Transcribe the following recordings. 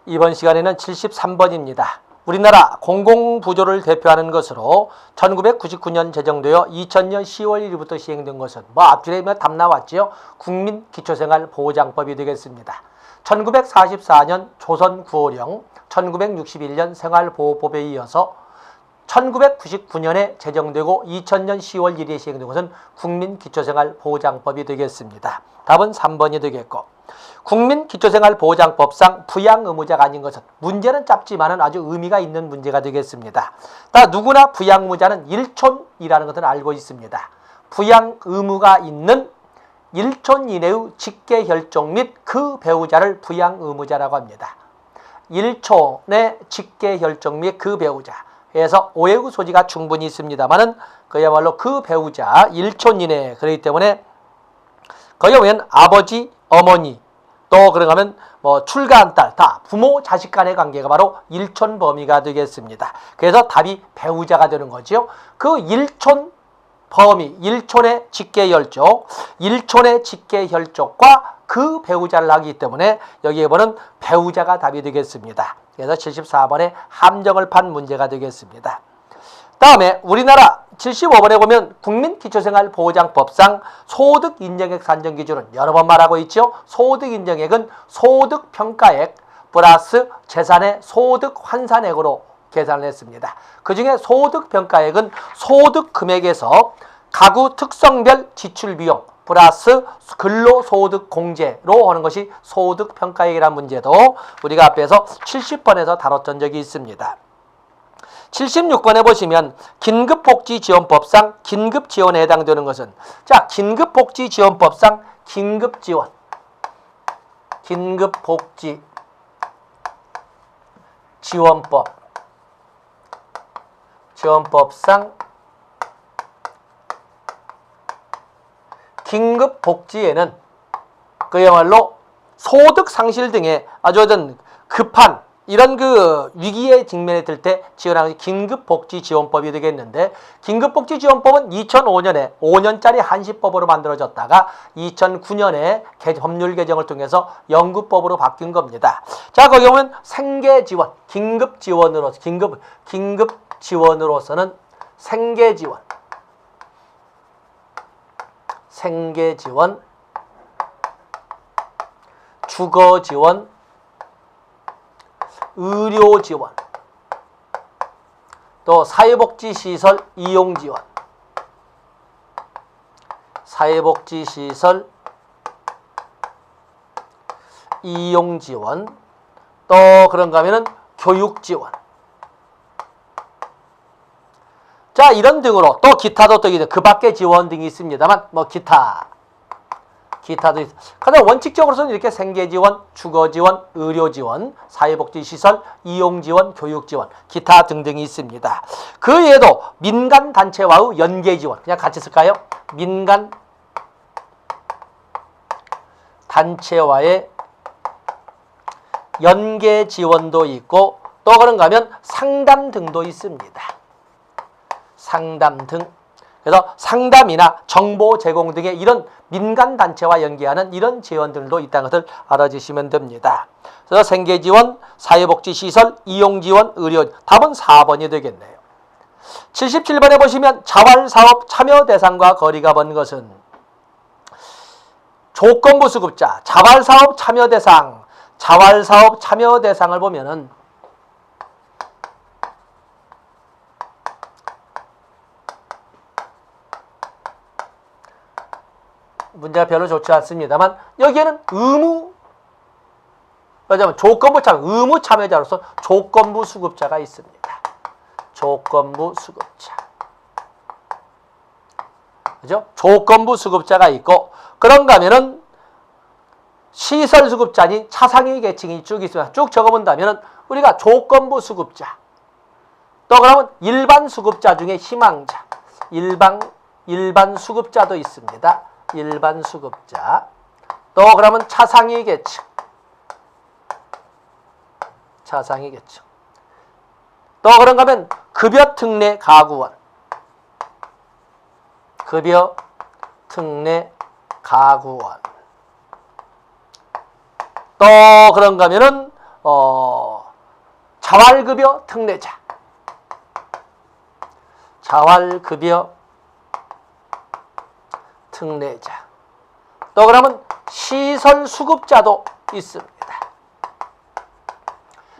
이번 시간에는 73번입니다. 우리나라 공공부조를 대표하는 것으로 1999년 제정되어 2000년 10월 1일부터 시행된 것은 앞줄에 답 나왔지요. 국민기초생활보장법이 되겠습니다. 1944년 조선구호령, 1961년 생활보호법에 이어서 1999년에 제정되고 2000년 10월 1일에 시행된 것은 국민기초생활보장법이 되겠습니다. 답은 3번이 되겠고, 국민기초생활보장법상 부양의무자가 아닌 것은 문제는 짧지만 아주 의미가 있는 문제가 되겠습니다. 누구나 부양의무자는 1촌이라는 것을 알고 있습니다. 부양의무가 있는 1촌 이내의 직계혈족 및 그 배우자를 부양의무자라고 합니다. 1촌의 직계혈족 및 그 배우자. 그래서 오해의 소지가 충분히 있습니다만은 그야말로 그 배우자 1촌 이내, 그렇기 때문에 거기에 보면 아버지, 어머니, 또 그런가 하면 출가한 딸, 다 부모 자식 간의 관계가 바로 1촌 범위가 되겠습니다. 그래서 답이 배우자가 되는 거죠. 그 1촌 범위, 1촌의 직계혈족, 1촌의 직계혈족과 그 배우자를 하기 때문에 여기에 보는 배우자가 답이 되겠습니다. 그래서 74번에 함정을 판 문제가 되겠습니다. 다음에 우리나라 75번에 보면 국민기초생활보장법상 소득인정액 산정기준은 여러 번 말하고 있죠. 소득인정액은 소득평가액 플러스 재산의 소득환산액으로 계산을 했습니다. 그 중에 소득평가액은 소득금액에서 가구 특성별 지출비용 플러스 근로소득공제로 하는 것이 소득평가액이라는 문제도 우리가 앞에서 70번에서 다뤘던 적이 있습니다. 76번에 보시면 긴급복지지원법상 긴급지원에 해당되는 것은, 자, 긴급복지지원법상 긴급지원, 지원법상 긴급복지에는 그야말로 소득상실 등의 아주 급한 이런 위기에 직면해 들 때 지원하는 것이 긴급복지지원법이 되겠는데, 긴급복지지원법은 2005년에 5년짜리 한시법으로 만들어졌다가 2009년에 법률 개정을 통해서 영구법으로 바뀐 겁니다. 자, 거기 보면 생계지원, 긴급지원으로서는 생계지원, 주거지원, 의료지원, 또 사회복지시설 이용지원, 또 그런가 하면은 교육지원. 자, 이런 등으로 또 기타도 또 그 밖에 지원 등이 있습니다만 기타도 있습니다. 가장 원칙적으로는 이렇게 생계지원, 주거지원, 의료지원, 사회복지시설, 이용지원, 교육지원, 기타 등등이 있습니다. 그 외에도 민간단체와의 연계지원, 그냥 같이 쓸까요? 민간단체와의 연계지원도 있고, 또 그런가 하면 상담 등도 있습니다. 상담 등. 그래서 상담이나 정보 제공 등의 이런 민간단체와 연계하는 이런 지원들도 있다는 것을 알아주시면 됩니다. 그래서 생계지원, 사회복지시설, 이용지원, 의료, 답은 4번이 되겠네요. 77번에 보시면 자활사업 참여 대상과 거리가 먼 것은, 조건부 수급자, 자활사업 참여 대상을 보면은 문제가 별로 좋지 않습니다만, 여기에는 조건부 참여, 의무 참여자로서 조건부 수급자가 있습니다. 조건부 수급자. 그죠? 조건부 수급자가 있고, 그런가 하면은 시설 수급자니 차상위 계층이 쭉 있습니다. 쭉 적어본다면은 우리가 조건부 수급자, 또 그러면 일반 수급자 중에 희망자, 일반 수급자도 있습니다. 일반 수급자. 또 그러면 차상위 계층. 또 그런가 하면 급여 특례 가구원. 또 그런가 하면은 자활급여 특례자. 자활급여 특례자. 또 그러면 시설수급자도 있습니다.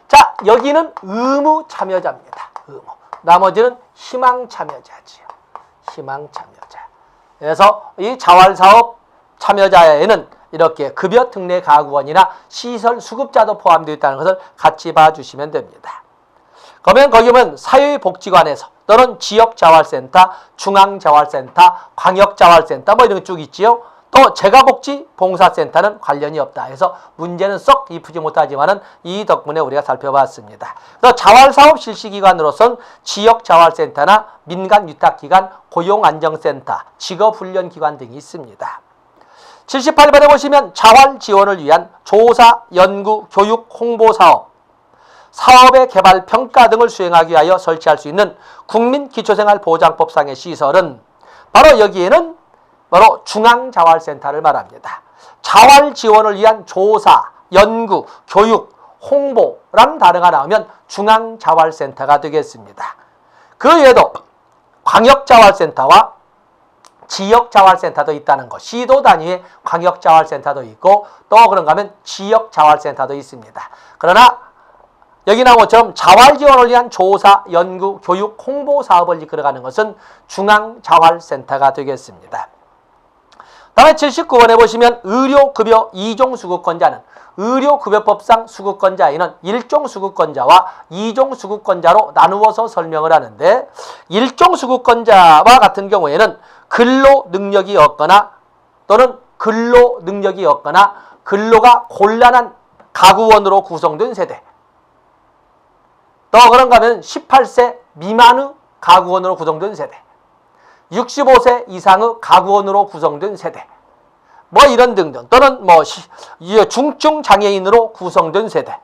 자, 여기는 의무 참여자입니다. 의무. 나머지는 희망 참여자지요. 희망 참여자. 그래서 이 자활사업 참여자에는 이렇게 급여 특례 가구원이나 시설 수급자도 포함되어 있다는 것을 같이 봐주시면 됩니다. 그러면 거기 보면 사회복지관에서 또는 지역자활센터, 중앙자활센터, 광역자활센터 뭐 이런 게 쭉 있지요. 또 재가복지봉사센터는 관련이 없다 해서 문제는 썩 이쁘지 못하지만은 이 덕분에 우리가 살펴봤습니다. 그래서 자활사업 실시기관으로선 지역자활센터나 민간위탁기관, 고용안정센터, 직업훈련기관 등이 있습니다. 78번에 보시면 자활 지원을 위한 조사, 연구, 교육, 홍보사업, 사업의 개발, 평가 등을 수행하기 위하여 설치할 수 있는 국민기초생활보장법상의 시설은 바로 여기에는 바로 중앙자활센터를 말합니다. 자활 지원을 위한 조사, 연구, 교육, 홍보라는 단어가 나오면 중앙자활센터가 되겠습니다. 그 외에도 광역자활센터와 지역자활센터도 있다는 것. 시도 단위의 광역자활센터도 있고 또 그런가 하면 지역자활센터도 있습니다. 그러나 여기 나온 것처럼 자활 지원을 위한 조사, 연구, 교육, 홍보 사업을 이끌어가는 것은 중앙자활센터가 되겠습니다. 다음에 79번에 보시면 의료급여 2종 수급권자는 의료급여법상 수급권자에는 1종 수급권자와 2종 수급권자로 나누어서 설명을 하는데 1종 수급권자와 같은 경우에는 근로 능력이 없거나 또는 근로 능력이 없거나 근로가 곤란한 가구원으로 구성된 세대, 또 그런가 하면 18세 미만의 가구원으로 구성된 세대, 65세 이상의 가구원으로 구성된 세대, 뭐 이런 등등, 또는 뭐 중증 장애인으로 구성된 세대,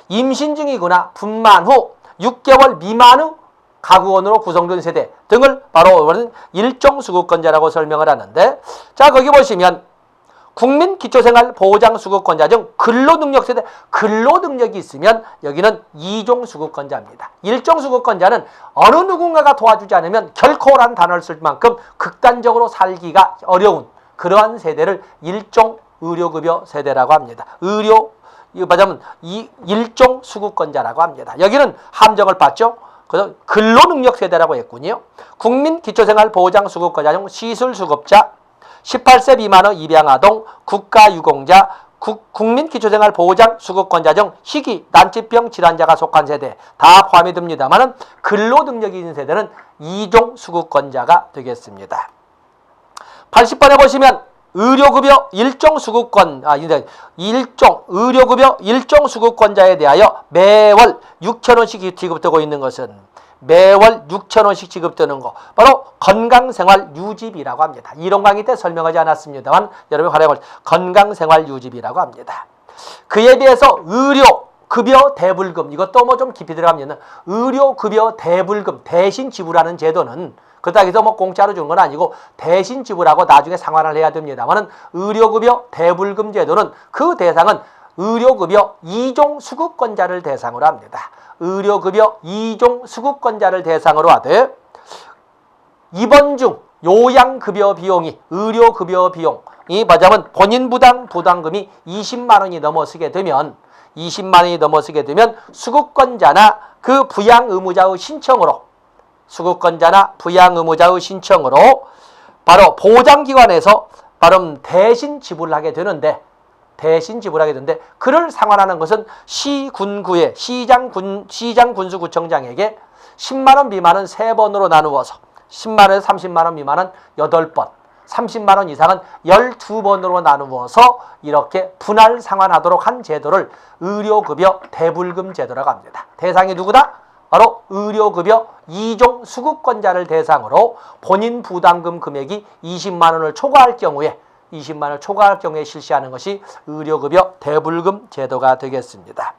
임신 중이거나 분만 후 6개월 미만의 가구원으로 구성된 세대 등을 바로 일종 수급권자라고 설명을 하는데, 자 거기 보시면 국민기초생활보장수급권자 중 근로능력 세대, 근로능력이 있으면 여기는 2종 수급권자입니다. 1종 수급권자는 어느 누군가가 도와주지 않으면 결코라는 단어를 쓸 만큼 극단적으로 살기가 어려운 그러한 세대를 1종 의료급여 세대라고 합니다. 이거 말하자면 1종 수급권자라고 합니다. 여기는 함정을 봤죠. 그래서 근로능력 세대라고 했군요. 국민기초생활보장수급권자 중 시술수급자, 18세 미만의 입양아동, 국가유공자, 국민기초생활보장수급권자 중 희귀, 난치병 질환자가 속한 세대 다 포함이 됩니다만 근로능력이 있는 세대는 2종 수급권자가 되겠습니다. 80번에 보시면 의료급여 1종 수급권, 의료급여 1종 수급권자에 대하여 매월 6,000원씩 지급되고 있는 것은 매월 6,000원씩 지급되는 거 바로 건강생활유지비라고 합니다. 이론 강의 때 설명하지 않았습니다만 여러분 활용할 건강생활유지비라고 합니다. 그에 비해서 의료급여 대불금, 이것도 뭐 좀 깊이 들어가면 의료급여 대불금 대신 지불하는 제도는 그렇다고 해서 뭐 공짜로 준 건 아니고 대신 지불하고 나중에 상환을 해야 됩니다만 의료급여 대불금 제도는 그 대상은 의료급여 2종 수급권자를 대상으로 합니다. 의료급여 2종 수급권자를 대상으로 하되 입원 중 요양급여 비용이 의료급여 비용이 맞으면 본인 부담금이 20만 원이 넘어서게 되면 수급권자나 그 부양 의무자의 신청으로 바로 보장기관에서 바로 대신 지불하게 되는데 그를 상환하는 것은 시군구의 시장군수구청장에게 10만 원 미만은 3번으로 나누어서 10만 원에서 30만 원 미만은 8번, 30만 원 이상은 12번으로 나누어서 이렇게 분할 상환하도록 한 제도를 의료급여 대불금 제도라고 합니다. 대상이 누구다? 바로 의료급여 2종 수급권자를 대상으로 본인 부담금 금액이 20만 원을 초과할 경우에 실시하는 것이 의료급여 대불금 제도가 되겠습니다.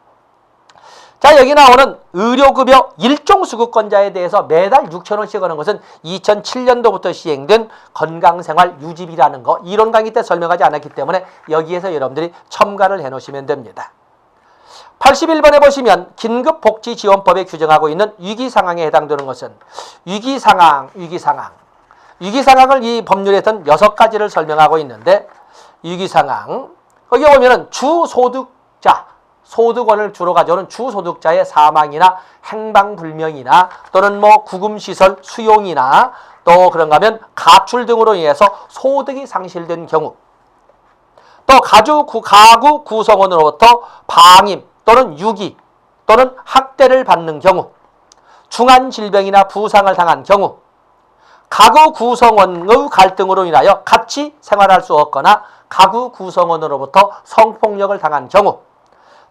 자, 여기 나오는 의료급여 1종 수급권자에 대해서 매달 6,000원씩 하는 것은 2007년도부터 시행된 건강생활유지비라는 거, 이론 강의 때 설명하지 않았기 때문에 여기에서 여러분들이 첨가를 해놓으시면 됩니다. 81번에 보시면 긴급복지지원법에 규정하고 있는 위기상황에 해당되는 것은 위기상황을 이 법률에서는 6가지를 설명하고 있는데 위기상황 여기 보면은 주소득자 소득원을 주로 가져오는 주소득자의 사망이나 행방불명이나 또는 뭐 구금시설 수용이나 또 그런가 하면 가출 등으로 인해서 소득이 상실된 경우 또 가구 구성원으로부터 방임 또는 유기 또는 학대를 받는 경우 중한 질병이나 부상을 당한 경우 가구 구성원의 갈등으로 인하여 같이 생활할 수 없거나 가구 구성원으로부터 성폭력을 당한 경우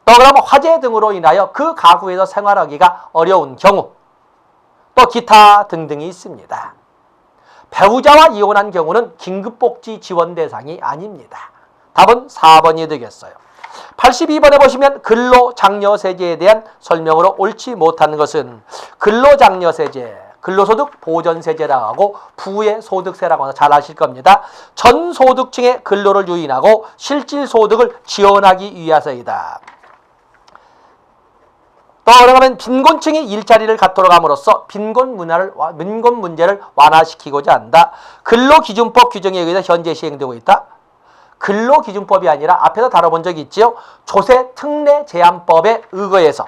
또 그러면 화재 등으로 인하여 그 가구에서 생활하기가 어려운 경우 또 기타 등등이 있습니다. 배우자와 이혼한 경우는 긴급복지 지원 대상이 아닙니다. 답은 4번이 되겠어요. 82번에 보시면 근로장려세제에 대한 설명으로 옳지 못한 것은 근로장려세제, 근로소득 보전세제라고 하고 부의소득세라고 해서 잘 아실 겁니다. 전 소득층의 근로를 유인하고 실질소득을 지원하기 위해서이다. 또 그러면 빈곤층이 일자리를 갖도록 함으로써 빈곤 문제를 완화시키고자 한다. 근로기준법 규정에 의해서 현재 시행되고 있다. 근로기준법이 아니라 앞에서 다뤄본 적이 있죠. 조세특례제한법에 의거해서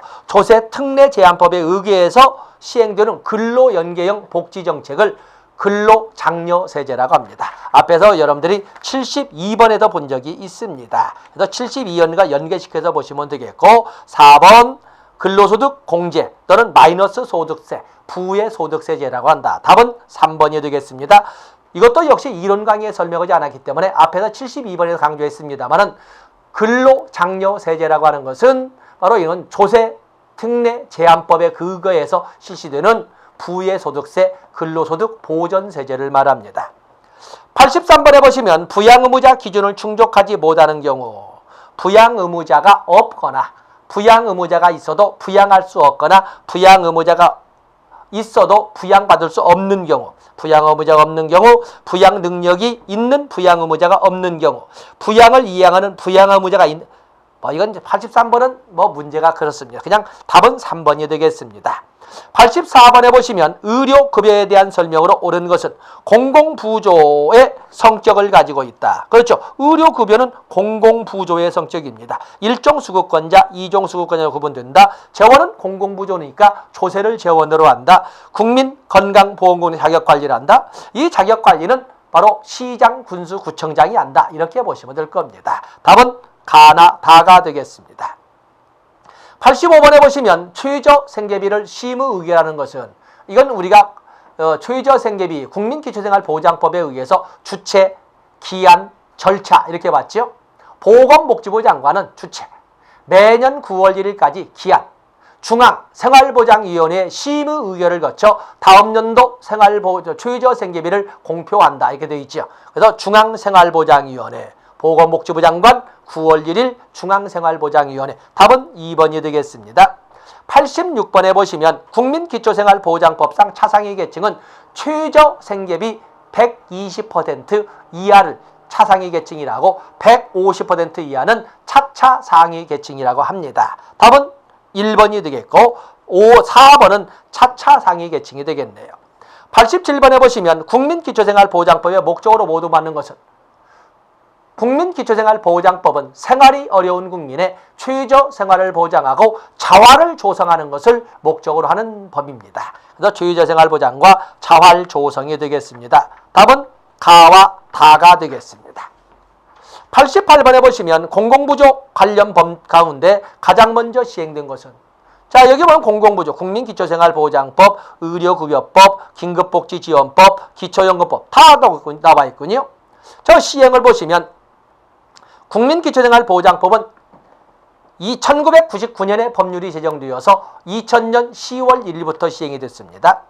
시행되는 근로연계형 복지정책을 근로장려세제라고 합니다. 앞에서 여러분들이 72번에도 본 적이 있습니다. 그래서 72번과 연계시켜서 보시면 되겠고 4번 근로소득 공제 또는 마이너스 소득세, 부의소득세제라고 한다. 답은 3번이 되겠습니다. 이것도 역시 이론 강의에 설명하지 않았기 때문에 앞에서 72번에서 강조했습니다만은 근로장려세제라고 하는 것은 바로 이건 조세특례제한법에 근거해서 실시되는 부의소득세, 근로소득 보전세제를 말합니다. 83번에 보시면 부양의무자 기준을 충족하지 못하는 경우 부양의무자가 없거나 부양의무자가 있어도 부양할 수 없거나 부양의무자가 있어도 부양받을 수 없는 경우 부양의무자가 없는 경우 부양 능력이 있는 부양의무자가 없는 경우 부양을 이행하는 부양의무자가 있는 이건 이제 83번은 문제가 그렇습니다. 그냥 답은 3번이 되겠습니다. 84번에 보시면 의료급여에 대한 설명으로 옳은 것은 공공부조의 성격을 가지고 있다. 그렇죠. 의료급여는 공공부조의 성격입니다. 1종 수급권자, 2종 수급권자로 구분된다. 재원은 공공부조니까 조세를 재원으로 한다. 국민건강보험공단 자격관리를 한다. 이 자격관리는 바로 시장, 군수, 구청장이 한다. 이렇게 보시면 될 겁니다. 답은 가나 다가 되겠습니다. 85번에 보시면 최저생계비를 심의의결하는 것은 이건 우리가 최저생계비 국민기초생활보장법에 의해서 주체, 기한, 절차 이렇게 봤죠. 보건복지부 장관은 주체, 매년 9월 1일까지 기한, 중앙생활보장위원회 심의의결을 거쳐 다음 연도 최저생계비를 공표한다 이렇게 되어 있죠. 그래서 중앙생활보장위원회 보건복지부 장관 9월 1일 중앙생활보장위원회 답은 2번이 되겠습니다. 86번에 보시면 국민기초생활보장법상 차상위 계층은 최저생계비 120% 이하를 차상위 계층이라고 150% 이하는 차차 상위 계층이라고 합니다. 답은 1번이 되겠고 4번은 차차 상위 계층이 되겠네요. 87번에 보시면 국민기초생활보장법의 목적으로 모두 맞는 것은 국민기초생활보장법은 생활이 어려운 국민의 최저생활을 보장하고 자활을 조성하는 것을 목적으로 하는 법입니다. 그래서 최저생활보장과 자활 조성이 되겠습니다. 답은 가와 다가 되겠습니다. 88번에 보시면 공공부조 관련 법 가운데 가장 먼저 시행된 것은 자 여기 보면 공공부조, 국민기초생활보장법, 의료급여법, 긴급복지지원법, 기초연금법 다 나와 있군요. 저 시행을 보시면 국민기초생활보장법은 1999년에 법률이 제정되어서 2000년 10월 1일부터 시행이 됐습니다.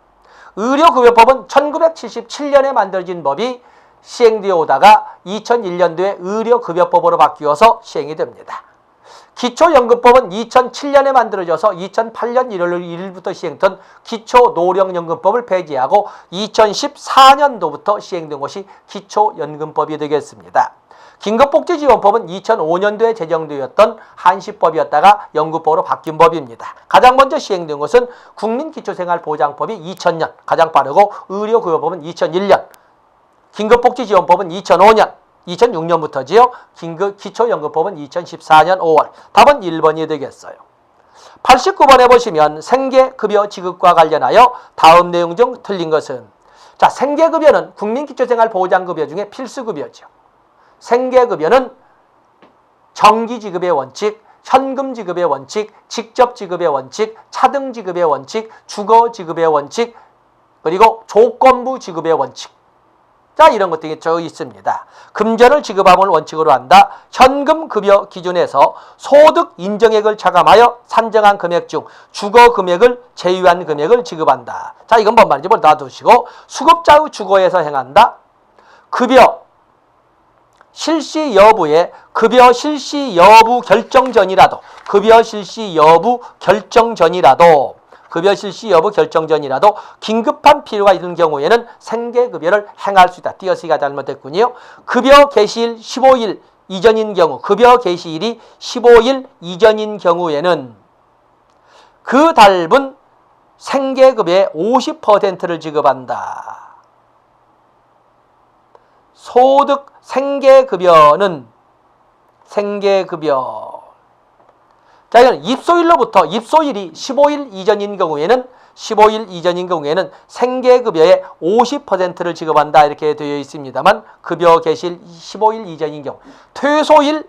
의료급여법은 1977년에 만들어진 법이 시행되어 오다가 2001년도에 의료급여법으로 바뀌어서 시행이 됩니다. 기초연금법은 2007년에 만들어져서 2008년 1월 1일부터 시행된 기초노령연금법을 폐지하고 2014년도부터 시행된 것이 기초연금법이 되겠습니다. 긴급복지지원법은 2005년도에 제정되었던 한시법이었다가 연금법으로 바뀐 법입니다. 가장 먼저 시행된 것은 국민기초생활보장법이 2000년, 가장 빠르고 의료급여법은 2001년, 긴급복지지원법은 2005년, 2006년부터지요. 기초연금법은 2014년 5월. 답은 1번이 되겠어요. 89번에 보시면 생계급여 지급과 관련하여 다음 내용 중 틀린 것은, 자, 생계급여는 국민기초생활보장급여 중에 필수급여죠. 생계급여는 정기지급의 원칙, 현금지급의 원칙, 직접지급의 원칙, 차등지급의 원칙, 주거지급의 원칙, 그리고 조건부 지급의 원칙. 자, 이런 것들이 저 있습니다. 금전을 지급함을 원칙으로 한다. 현금급여 기준에서 소득 인정액을 차감하여 산정한 금액 중 주거 금액을 제외한 금액을 지급한다. 자, 이건 뭔 말인지 놔두시고, 수급자의 주거에서 행한다. 급여 실시 여부에 급여 실시 여부 결정 전이라도 긴급한 필요가 있는 경우에는 생계급여를 행할 수 있다. 띄어쓰기가 잘못됐군요. 급여 개시일 15일 이전인 경우, 급여 개시일이 15일 이전인 경우에는 그 달분 생계급여의 50%를 지급한다. 소득 생계급여. 자, 이건 입소일이 15일 이전인 경우에는 생계급여의 50%를 지급한다. 이렇게 되어 있습니다만, 급여 개시일 15일 이전인 경우, 퇴소일이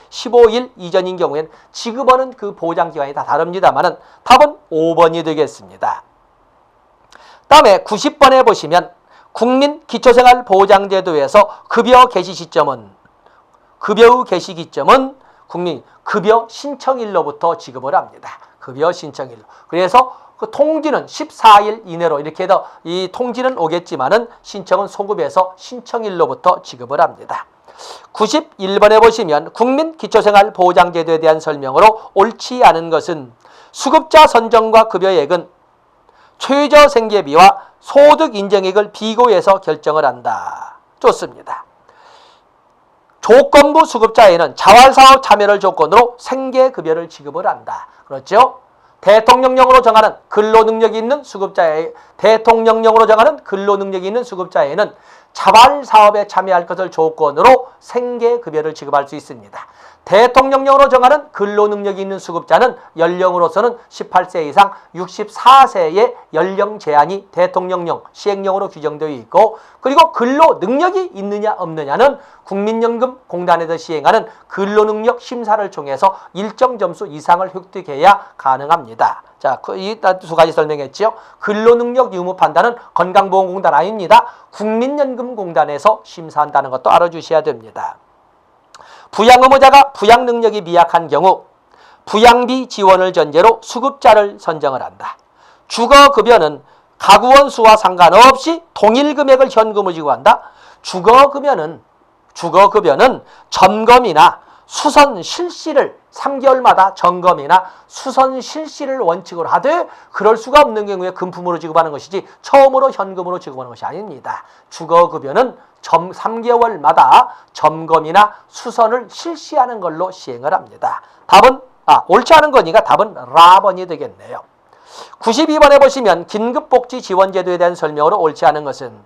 15일 이전인 경우에는 지급하는 그 보장기간이 다 다릅니다만은 답은 5번이 되겠습니다. 다음에 90번에 보시면 국민기초생활보장제도에서 급여의 개시 기점은 급여 신청일로부터 지급을 합니다. 급여 신청일로. 그래서 그 통지는 14일 이내로 이렇게 해서 이 통지는 오겠지만은 신청은 소급해서 신청일로부터 지급을 합니다. 91번에 보시면 국민기초생활보장제도에 대한 설명으로 옳지 않은 것은 수급자 선정과 급여액은 최저생계비와 소득 인정액을 비교해서 결정을 한다. 좋습니다. 조건부 수급자에는 자활사업 참여를 조건으로 생계급여를 지급을 한다. 그렇죠? 대통령령으로 정하는 근로능력이 있는 수급자에는 자활사업에 참여할 것을 조건으로 생계급여를 지급할 수 있습니다. 대통령령으로 정하는 근로능력이 있는 수급자는 연령으로서는 18세 이상 64세의 연령 제한이 대통령령, 시행령으로 규정되어 있고, 그리고 근로능력이 있느냐 없느냐는 국민연금공단에서 시행하는 근로능력 심사를 통해서 일정 점수 이상을 획득해야 가능합니다. 자, 이 두 가지 설명했죠. 근로능력 유무 판단은 건강보험공단 아닙니다. 국민연금공단에서 심사한다는 것도 알아주셔야 됩니다. 부양의무자가 부양능력이 미약한 경우 부양비 지원을 전제로 수급자를 선정을 한다. 주거급여는 가구원 수와 상관없이 동일 금액을 현금으로 지급한다. 주거급여는 점검이나 수선 실시를 3개월마다 점검이나 수선 실시를 원칙으로 하되, 그럴 수가 없는 경우에 금품으로 지급하는 것이지 처음으로 현금으로 지급하는 것이 아닙니다. 주거급여는 3개월마다 점검이나 수선을 실시하는 걸로 시행을 합니다. 답은 옳지 않은 거니까 답은 라번이 되겠네요. 92번에 보시면 긴급복지지원제도에 대한 설명으로 옳지 않은 것은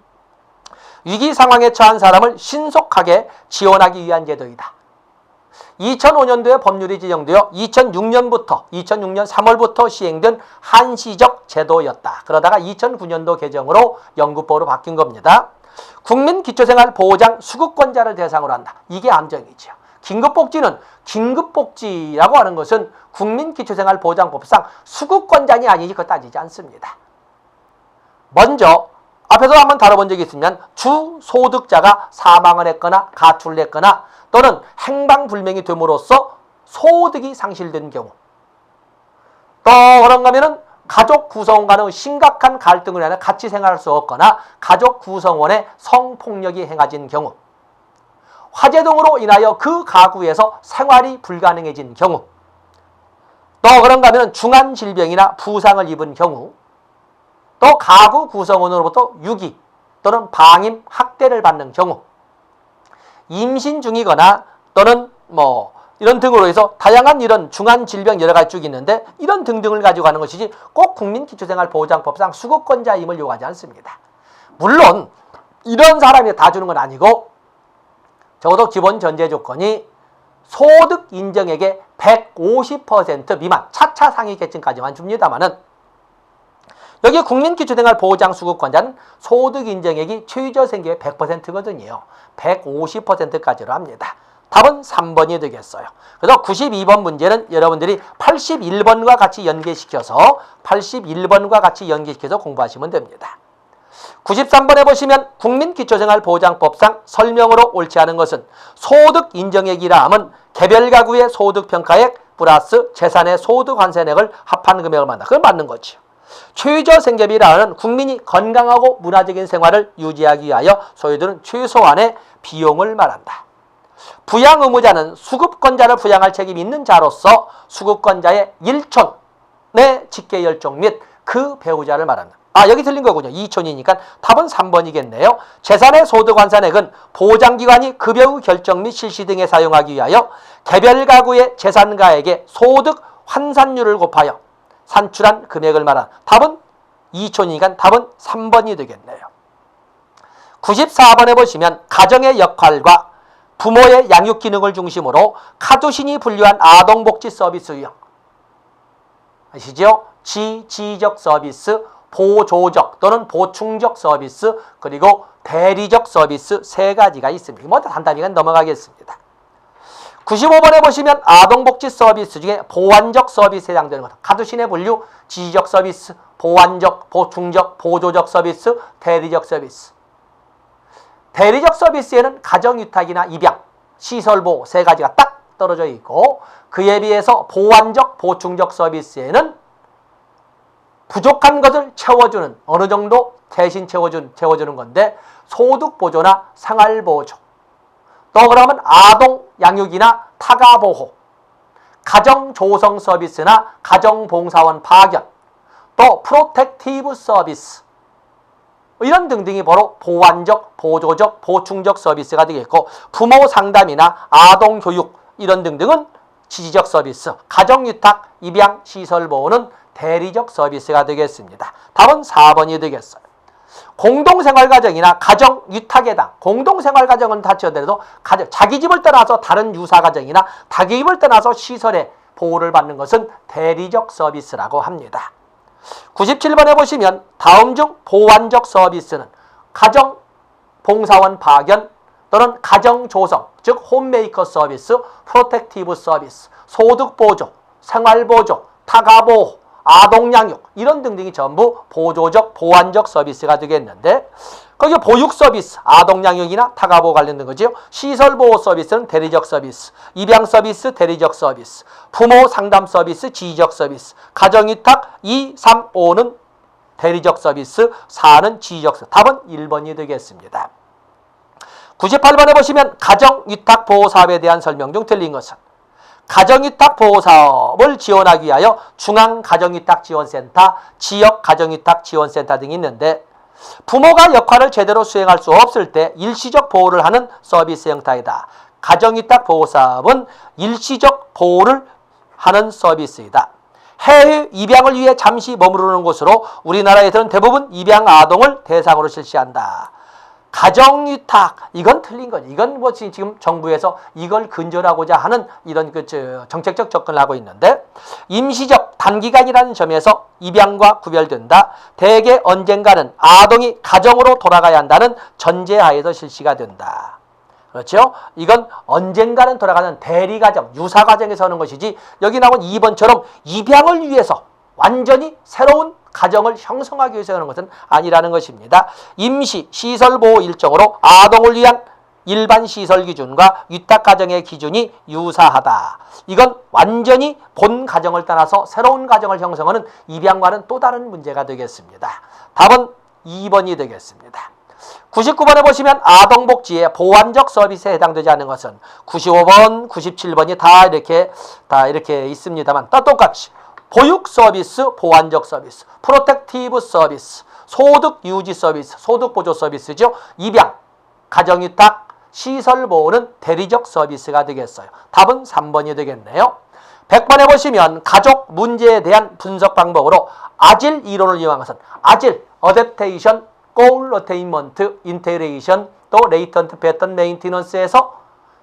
위기 상황에 처한 사람을 신속하게 지원하기 위한 제도이다. 2005년도에 법률이 제정되어 2006년 3월부터 시행된 한시적 제도였다. 그러다가 2009년도 개정으로 연금법으로 바뀐 겁니다. 국민기초생활보장 수급권자를 대상으로 한다. 이게 함정이죠. 긴급복지라고 하는 것은 국민기초생활보장법상 수급권자니 아니지 그거 따지지 않습니다. 먼저 앞에서 한번 다뤄본 적이 있으면 주소득자가 사망을 했거나 가출을 했거나 또는 행방불명이 됨으로써 소득이 상실된 경우, 또 그런가 하면은 가족 구성원과는 심각한 갈등을 인해 같이 생활할 수 없거나 가족 구성원의 성폭력이 행해진 경우, 화재 등으로 인하여 그 가구에서 생활이 불가능해진 경우, 또 그런가 하면 중한 질병이나 부상을 입은 경우, 또 가구 구성원으로부터 유기 또는 방임, 학대를 받는 경우, 임신 중이거나 또는 이런 등으로 해서 다양한 이런 중한 질병 여러 가지 쭉 있는데 이런 등등을 가지고 가는 것이지 꼭 국민기초생활보장법상 수급권자임을 요구하지 않습니다. 물론 이런 사람이 다 주는 건 아니고 적어도 기본 전제 조건이 소득 인정액의 150% 미만, 차차 상위 계층까지만 줍니다만은 여기 국민기초생활보장수급권자는 소득 인정액이 최저생계의 100%거든요. 150%까지로 합니다. 답은 3번이 되겠어요. 그래서 92번 문제는 여러분들이 81번과 같이 연계시켜서 공부하시면 됩니다. 93번에 보시면 국민기초생활보장법상 설명으로 옳지 않은 것은 소득 인정액이라 함은 개별 가구의 소득평가액 플러스 재산의 소득환산액을 합한 금액을 말한다. 그건 맞는 거죠. 최저생계비라는 국민이 건강하고 문화적인 생활을 유지하기 위하여 소요되는 최소한의 비용을 말한다. 부양의무자는 수급권자를 부양할 책임이 있는 자로서 수급권자의 일촌의 직계열종 및 그 배우자를 말한다. 여기 틀린 거군요. 2촌이니까 답은 3번이겠네요. 재산의 소득환산액은 보장기관이 급여의 결정 및 실시 등에 사용하기 위하여 개별 가구의 재산가액의 소득 환산율을 곱하여 산출한 금액을 말한 답은 2촌이니까 답은 3번이 되겠네요. 94번에 보시면 가정의 역할과 부모의 양육 기능을 중심으로 카두신이 분류한 아동복지 서비스 유형 아시죠? 지적 서비스, 보조적 또는 보충적 서비스, 그리고 대리적 서비스 세 가지가 있습니다. 먼저 간단히 넘어가겠습니다. 95번에 보시면 아동복지 서비스 중에 보완적 서비스에 해당되는 것, 카두신의 분류, 지적 서비스, 보완적, 보충적, 보조적 서비스, 대리적 서비스. 대리적 서비스에는 가정위탁이나 입양, 시설보호 세 가지가 딱 떨어져 있고, 그에 비해서 보완적, 보충적 서비스에는 부족한 것을 채워주는, 어느 정도 대신 채워주는 건데, 소득보조나 생활보조, 또 그러면 아동 양육이나 타가보호, 가정조성 서비스나 가정봉사원 파견, 또 프로텍티브 서비스, 이런 등등이 바로 보완적, 보조적, 보충적 서비스가 되겠고, 부모 상담이나 아동 교육 이런 등등은 지적 서비스, 가정위탁, 입양, 시설보호는 대리적 서비스가 되겠습니다. 답은 4번이 되겠어요. 공동생활가정이나 가정위탁에다, 공동생활가정은 다 지어내도 자기 집을 떠나서 다른 유사가정이나 자기 집을 떠나서 시설에 보호를 받는 것은 대리적 서비스라고 합니다. 97번에 보시면 다음 중 보완적 서비스는 가정봉사원 파견 또는 가정조성, 즉 홈메이커 서비스, 프로텍티브 서비스, 소득보조, 생활보조, 타가보호, 아동양육 이런 등등이 전부 보조적, 보완적 서비스가 되겠는데, 거기 보육 서비스, 아동양육이나 타가보호 관련된 거죠. 시설보호 서비스는 대리적 서비스, 입양 서비스, 대리적 서비스, 부모 상담 서비스, 지적 서비스, 가정위탁 2, 3, 5는 대리적 서비스, 4는 지적 서비스. 답은 1번이 되겠습니다. 98번에 보시면 가정위탁보호사업에 대한 설명 중 틀린 것은 가정위탁보호사업을 지원하기 위하여 중앙가정위탁지원센터, 지역가정위탁지원센터 등이 있는데, 부모가 역할을 제대로 수행할 수 없을 때 일시적 보호를 하는 서비스 형태이다. 가정위탁보호사업은 일시적 보호를 하는 서비스이다. 해외 입양을 위해 잠시 머무르는 곳으로 우리나라에서는 대부분 입양 아동을 대상으로 실시한다. 가정위탁, 이건 틀린 거죠. 이건 지금 정부에서 이걸 근절하고자 하는 이런 정책적 접근을 하고 있는데, 임시적 단기간이라는 점에서 입양과 구별된다. 대개 언젠가는 아동이 가정으로 돌아가야 한다는 전제하에서 실시가 된다. 그렇죠? 이건 언젠가는 돌아가는 대리가정, 유사가정에서 하는 것이지, 여기 나온 2번처럼 입양을 위해서 완전히 새로운 가정을 형성하기 위해서 하는 것은 아니라는 것입니다. 임시 시설보호 일정으로 아동을 위한 일반 시설 기준과 위탁가정의 기준이 유사하다. 이건 완전히 본 가정을 떠나서 새로운 가정을 형성하는 입양과는 또 다른 문제가 되겠습니다. 답은 2번이 되겠습니다. 99번에 보시면 아동복지의 보완적 서비스에 해당되지 않는 것은 95번, 97번이 다 이렇게 있습니다만 똑같이 보육 서비스, 보완적 서비스, 프로텍티브 서비스, 소득 유지 서비스, 소득 보조 서비스죠. 입양, 가정위탁, 시설 보호는 대리적 서비스가 되겠어요. 답은 3번이 되겠네요. 100번에 보시면 가족 문제에 대한 분석 방법으로 아질 이론을 이용한 것은 아질, 어댑테이션, goal attainment, integration, 또 latent pattern maintenance에서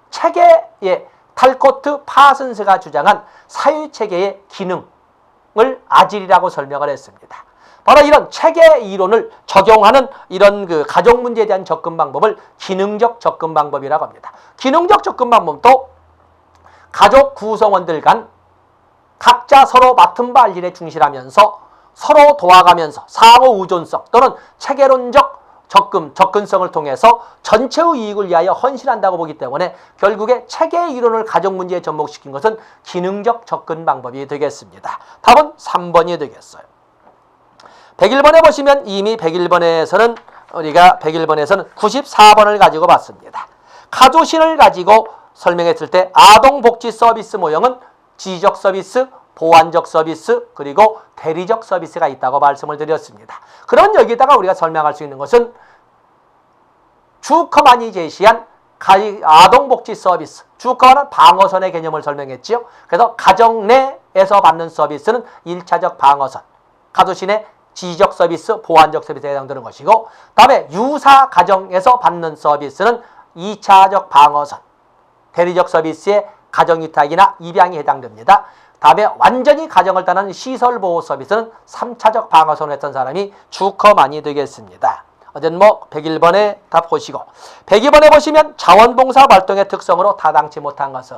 체계의 탈코트 파슨스가 주장한 사유체계의 기능을 아질이라고 설명을 했습니다. 바로 이런 체계 이론을 적용하는 이런 그 가족 문제에 대한 접근 방법을 기능적 접근 방법이라고 합니다. 기능적 접근 방법도 가족 구성원들 간 각자 서로 맡은 바 할 일에 충실하면서 서로 도와가면서 상호 의존성 또는 체계론적 접근성을 통해서 전체의 이익을 위하여 헌신한다고 보기 때문에 결국에 체계 이론을 가족 문제에 접목시킨 것은 기능적 접근 방법이 되겠습니다. 답은 3번이 되겠어요. 101번에 보시면 이미 101번에서는 우리가 101번에서는 94번을 가지고 봤습니다. 가조신을 가지고 설명했을 때 아동복지 서비스 모형은 지적 서비스, 보완적 서비스, 그리고 대리적 서비스가 있다고 말씀을 드렸습니다. 그런 여기다가 우리가 설명할 수 있는 것은 주커만이 제시한 아동복지 서비스, 주커만은 방어선의 개념을 설명했지요. 그래서 가정 내에서 받는 서비스는 1차적 방어선, 가조신의 지적 서비스, 보완적 서비스에 해당되는 것이고, 다음에 유사 가정에서 받는 서비스는 2차적 방어선, 대리적 서비스의 가정위탁이나 입양이 해당됩니다. 다음에 완전히 가정을 떠나는 시설보호 서비스는 3차적 방어선을 했던 사람이 주커만이 되겠습니다. 어쨌든 101번에 답 보시고, 102번에 보시면 자원봉사 활동의 특성으로 타당치 못한 것은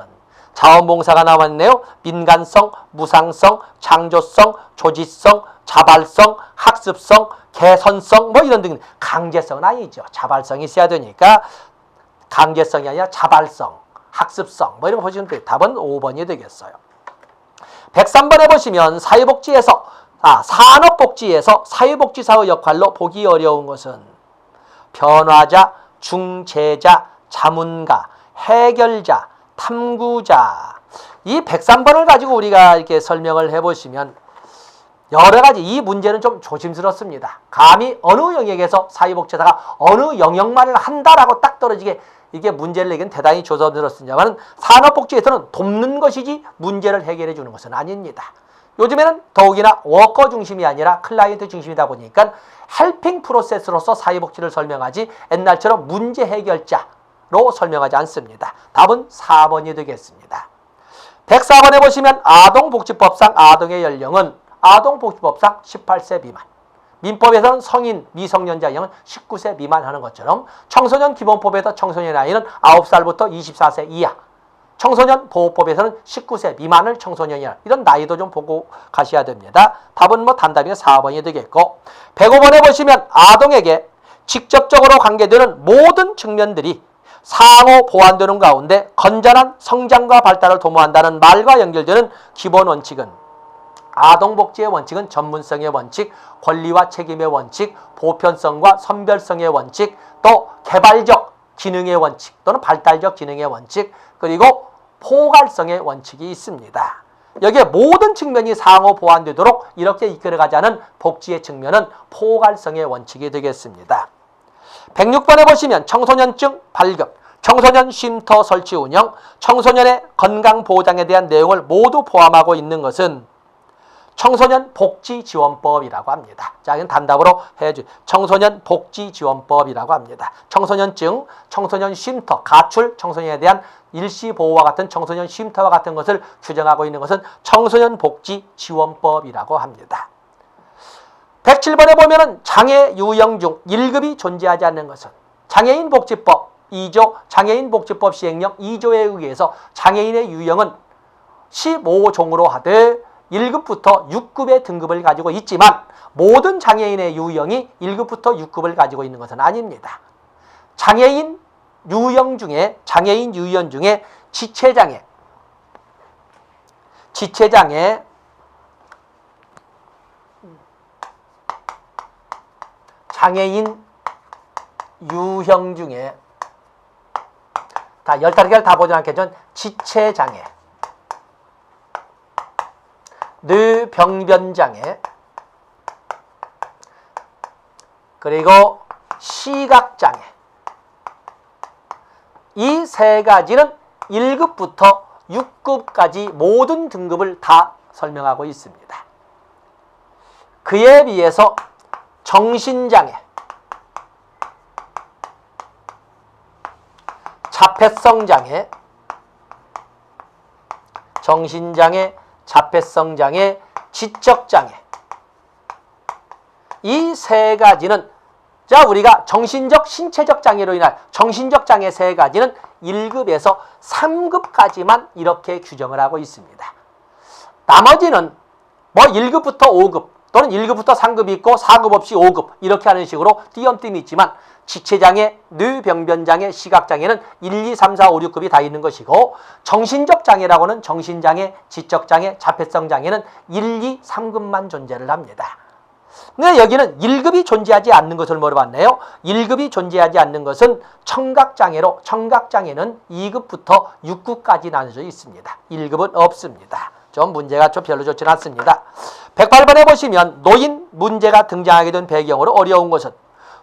자원봉사가 나왔네요. 민간성, 무상성, 창조성, 조직성, 자발성, 학습성, 개선성 이런 등 강제성은 아니죠. 자발성이 있어야 되니까 강제성이 아니라 자발성, 학습성 이런 거 보시면 돼요. 답은 5번이 되겠어요. 103번에 보시면 산업복지에서 사회복지사의 역할로 보기 어려운 것은 변화자, 중재자, 자문가, 해결자, 탐구자. 이 103번을 가지고 우리가 이렇게 설명을 해보시면 여러 가지 이 문제는 좀 조심스럽습니다. 감히 어느 영역에서 사회복지사가 어느 영역만을 한다라고 딱 떨어지게 이게 문제를 내기는 대단히 조심스럽습니다만 산업복지에서는 돕는 것이지 문제를 해결해 주는 것은 아닙니다. 요즘에는 더욱이나 워커 중심이 아니라 클라이언트 중심이다 보니까 헬핑 프로세스로서 사회복지를 설명하지 옛날처럼 문제 해결자로 설명하지 않습니다. 답은 4번이 되겠습니다. 104번에 보시면 아동복지법상 아동의 연령은 아동복지법상 18세 미만, 민법에서는 성인 미성년자형은 19세 미만 하는 것처럼 청소년 기본법에서 청소년 나이는 9살부터 24세 이하, 청소년 보호법에서는 19세 미만을 청소년이라 이런 나이도 좀 보고 가셔야 됩니다. 답은 단답이 4번이 되겠고, 105번에 보시면 아동에게 직접적으로 관계되는 모든 측면들이 상호 보완되는 가운데 건전한 성장과 발달을 도모한다는 말과 연결되는 기본 원칙은 아동복지의 원칙은 전문성의 원칙, 권리와 책임의 원칙, 보편성과 선별성의 원칙, 또 개발적 기능의 원칙 또는 발달적 기능의 원칙, 그리고 포괄성의 원칙이 있습니다. 여기에 모든 측면이 상호 보완되도록 이렇게 이끌어가자는 복지의 측면은 포괄성의 원칙이 되겠습니다. 106번에 보시면 청소년증 발급, 청소년 쉼터 설치 운영, 청소년의 건강보장에 대한 내용을 모두 포함하고 있는 것은 청소년 복지지원법이라고 합니다. 자, 이건 단답으로 해야죠. 청소년 복지지원법이라고 합니다. 청소년증, 청소년 쉼터, 가출, 청소년에 대한 일시보호와 같은 청소년 쉼터와 같은 것을 규정하고 있는 것은 청소년 복지지원법이라고 합니다. 107번에 보면은 장애 유형 중 1급이 존재하지 않는 것은 장애인 복지법 2조, 장애인 복지법 시행령 2조에 의해서 장애인의 유형은 15종으로 하되 1급부터 6급의 등급을 가지고 있지만 모든 장애인의 유형이 1급부터 6급을 가지고 있는 것은 아닙니다. 장애인 유형 중에 지체장애, 장애인 유형 중에 다 15개를 다 보지 않겠지만 지체장애, 뇌병변장애, 그리고 시각장애, 이 세 가지는 1급부터 6급까지 모든 등급을 다 설명하고 있습니다. 그에 비해서 정신장애, 자폐성장애, 정신장애, 자폐성장애, 지적장애, 이 세 가지는 자 우리가 정신적, 신체적 장애로 인한 정신적 장애 세 가지는 1급에서 3급까지만 이렇게 규정을 하고 있습니다. 나머지는 뭐 1급부터 5급 또는 1급부터 3급이 있고 4급 없이 5급 이렇게 하는 식으로 띄엄띄엄 있지만 지체장애, 뇌병변장애, 시각장애는 1, 2, 3, 4, 5, 6급이 다 있는 것이고 정신적 장애라고는 정신장애, 지적장애, 자폐성장애는 1, 2, 3급만 존재를 합니다. 근데 여기는 1급이 존재하지 않는 것을 물어봤네요. 1급이 존재하지 않는 것은 청각장애로 청각장애는 2급부터 6급까지 나눠져 있습니다. 1급은 없습니다. 좀 문제가 좀 별로 좋지는 않습니다. 108번에 보시면 노인 문제가 등장하게 된 배경으로 어려운 것은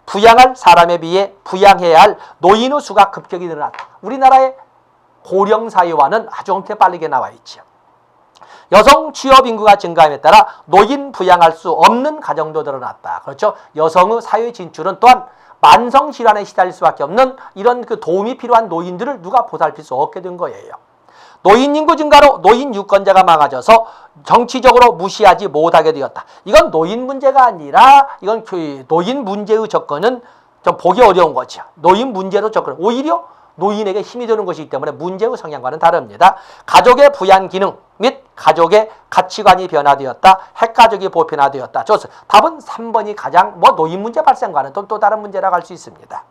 부양할 사람에 비해 부양해야 할 노인의 수가 급격히 늘어났다. 우리나라의 고령 사회화는 아주 엄청 빠르게 나와 있죠. 여성 취업 인구가 증가함에 따라 노인 부양할 수 없는 가정도 늘어났다. 그렇죠? 여성의 사회 진출은 또한 만성 질환에 시달릴 수밖에 없는 이런 그 도움이 필요한 노인들을 누가 보살필 수 없게 된 거예요. 노인 인구 증가로 노인 유권자가 많아져서 정치적으로 무시하지 못하게 되었다. 이건 노인 문제가 아니라 이건 노인 문제의 접근은 좀 보기 어려운 거죠. 노인 문제로 접근. 오히려 노인에게 힘이 되는 것이기 때문에 문제의 성향과는 다릅니다. 가족의 부양 기능 및 가족의 가치관이 변화되었다. 핵가족이 보편화되었다. 좋습니다. 답은 3번이 가장 노인 문제 발생과는 또 다른 문제라고 할 수 있습니다.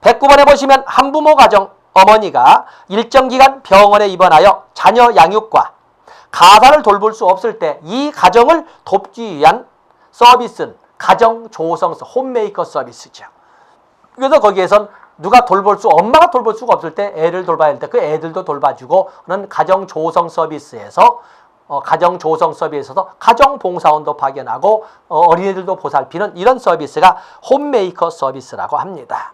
109번에 보시면 한부모 가정 어머니가 일정 기간 병원에 입원하여 자녀 양육과 가사를 돌볼 수 없을 때 이 가정을 돕기 위한 서비스는 가정 조성서 홈메이커 서비스죠. 그래서 거기에선 누가 엄마가 돌볼 수가 없을 때 애를 돌봐야 할 때 그 애들도 돌봐주고는 가정 조성 서비스에서 가정 봉사원도 파견하고 어린이들도 보살피는 이런 서비스가 홈메이커 서비스라고 합니다.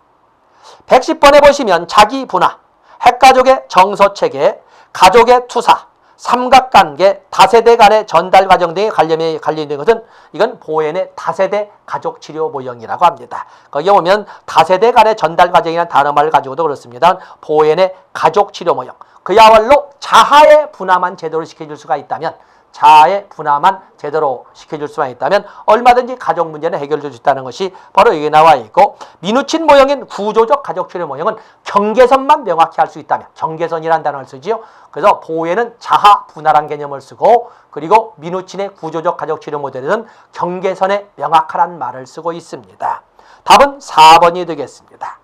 110번에 보시면 자기 분화, 핵가족의 정서체계, 가족의 투사, 삼각관계, 다세대 간의 전달 과정 등에 관련된 것은 이건 보엔의 다세대 가족치료 모형이라고 합니다. 거기에 보면 다세대 간의 전달 과정이라는 단어말을 가지고도 그렇습니다. 보엔의 가족치료 모형. 그야말로 자아의 분화만 제대로 시켜줄 수가 있다면 얼마든지 가족 문제는 해결될 수 있다는 것이 바로 여기 나와 있고, 미누친 모형인 구조적 가족치료 모형은 경계선만 명확히 할 수 있다면, 경계선이라는 단어를 쓰지요. 그래서 보호에는 자아 분할한 개념을 쓰고, 그리고 미누친의 구조적 가족치료 모델에는 경계선에 명확하란 말을 쓰고 있습니다. 답은 4번이 되겠습니다.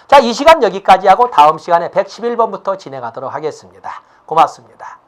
자, 이 시간 여기까지 하고 다음 시간에 111번부터 진행하도록 하겠습니다. 고맙습니다.